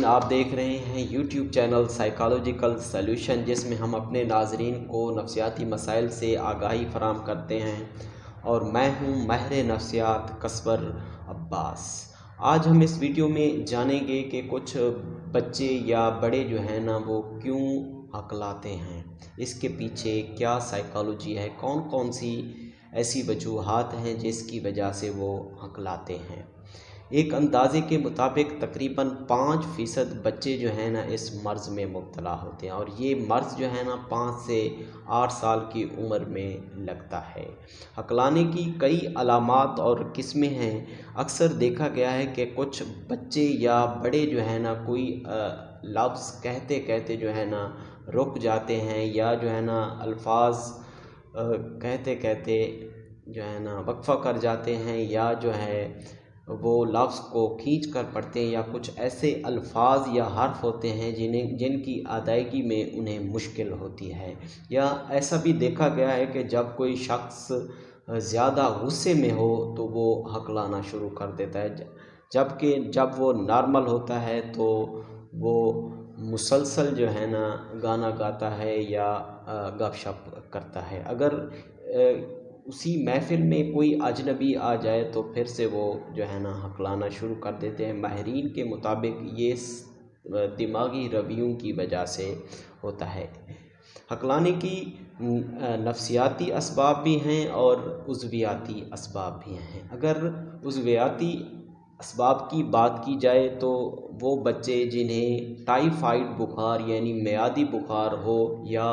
ناظرین، آپ دیکھ رہے ہیں یوٹیوب چینل سائیکالوجیکل سلیوشن، جس میں ہم اپنے ناظرین کو نفسیاتی مسائل سے آگاہی فراہم کرتے ہیں، اور میں ہوں ماہر نفسیات کسبر عباس۔ آج ہم اس ویڈیو میں جانیں گے کہ کچھ بچے یا بڑے جو ہیں نا وہ کیوں ہکلاتے ہیں، اس کے پیچھے کیا سائیکالوجی ہے، کون کون سی ایسی وجوہات ہیں جس کی وجہ سے وہ ہکلاتے ہیں۔ ایک اندازے کے مطابق تقریباً 5% بچے جو ہیں نا اس مرض میں مبتلا ہوتے ہیں، اور یہ مرض جو ہے نا 5 سے 8 سال کی عمر میں لگتا ہے۔ ہکلانے کی کئی علامات اور قسمیں ہیں۔ اکثر دیکھا گیا ہے کہ کچھ بچے یا بڑے جو ہیں نا کوئی لفظ کہتے کہتے جو ہے نا رک جاتے ہیں، یا جو ہے نا الفاظ کہتے کہتے جو ہے نا وقفہ کر جاتے ہیں، یا جو ہے وہ لفظ کو کھینچ کر پڑھتے ہیں، یا کچھ ایسے الفاظ یا حرف ہوتے ہیں جن کی ادائیگی میں انہیں مشکل ہوتی ہے۔ یا ایسا بھی دیکھا گیا ہے کہ جب کوئی شخص زیادہ غصے میں ہو تو وہ ہکلانا شروع کر دیتا ہے، جبکہ جب وہ نارمل ہوتا ہے تو وہ مسلسل جو ہے نا گانا گاتا ہے یا گپ شپ کرتا ہے۔ اگر اسی محفل میں کوئی اجنبی آ جائے تو پھر سے وہ جو ہے نا ہکلانا شروع کر دیتے ہیں۔ ماہرین کے مطابق یہ دماغی رویوں کی وجہ سے ہوتا ہے۔ ہکلانے کی نفسیاتی اسباب بھی ہیں اور عضویاتی اسباب بھی ہیں۔ اگر عضویاتی اسباب کی بات کی جائے تو وہ بچے جنہیں ٹائیفائڈ بخار یعنی معدی بخار ہو، یا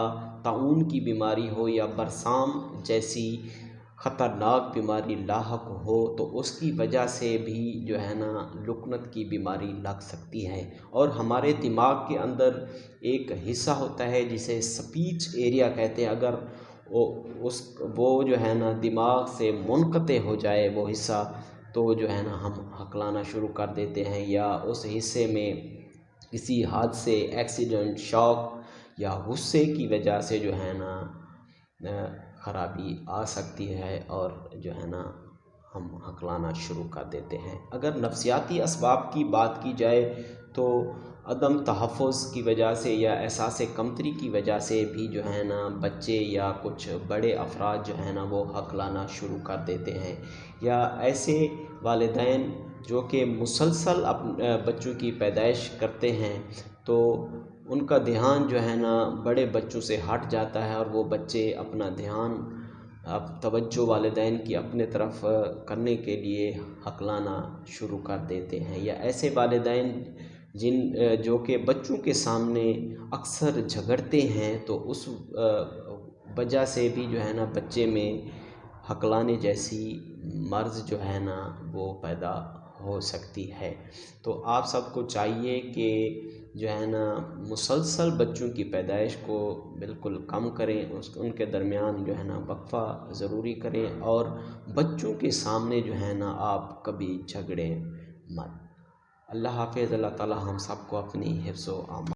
طاعون کی بیماری ہو، یا برسام جیسی خطرناک بیماری لاحق ہو، تو اس کی وجہ سے بھی جو ہے نا لکنت کی بیماری لگ سکتی ہے۔ اور ہمارے دماغ کے اندر ایک حصہ ہوتا ہے جسے سپیچ ایریا کہتے ہیں، اگر وہ جو ہے نا دماغ سے منقطع ہو جائے وہ حصہ، تو جو ہے نا ہم ہکلانا شروع کر دیتے ہیں، یا اس حصے میں کسی حادثے، ایکسیڈنٹ، شوق یا غصے کی وجہ سے جو ہے نا خرابی آ سکتی ہے، اور جو ہے نا ہم ہکلانا شروع کر دیتے ہیں۔ اگر نفسیاتی اسباب کی بات کی جائے تو عدم تحفظ کی وجہ سے یا احساس کمتری کی وجہ سے بھی جو ہے نا بچے یا کچھ بڑے افراد جو ہیں نا وہ ہکلانا شروع کر دیتے ہیں۔ یا ایسے والدین جو کہ مسلسل بچوں کی پیدائش کرتے ہیں، تو ان کا دھیان جو ہے نا بڑے بچوں سے ہٹ جاتا ہے، اور وہ بچے اپنا دھیان توجہ والدین کی اپنے طرف کرنے کے لیے ہکلانا شروع کر دیتے ہیں۔ یا ایسے والدین جو کہ بچوں کے سامنے اکثر جھگڑتے ہیں، تو اس وجہ سے بھی جو ہے نا بچے میں ہکلانے جیسی مرض جو ہے نا وہ پیدا ہو سکتی ہے۔ تو آپ سب کو چاہیے کہ جو ہے نا مسلسل بچوں کی پیدائش کو بالکل کم کریں، ان کے درمیان جو ہے نا وقفہ ضروری کریں، اور بچوں کے سامنے جو ہے نا آپ کبھی جھگڑیں مت۔ اللہ حافظ۔ اللہ تعالی ہم سب کو اپنی حفظ و امان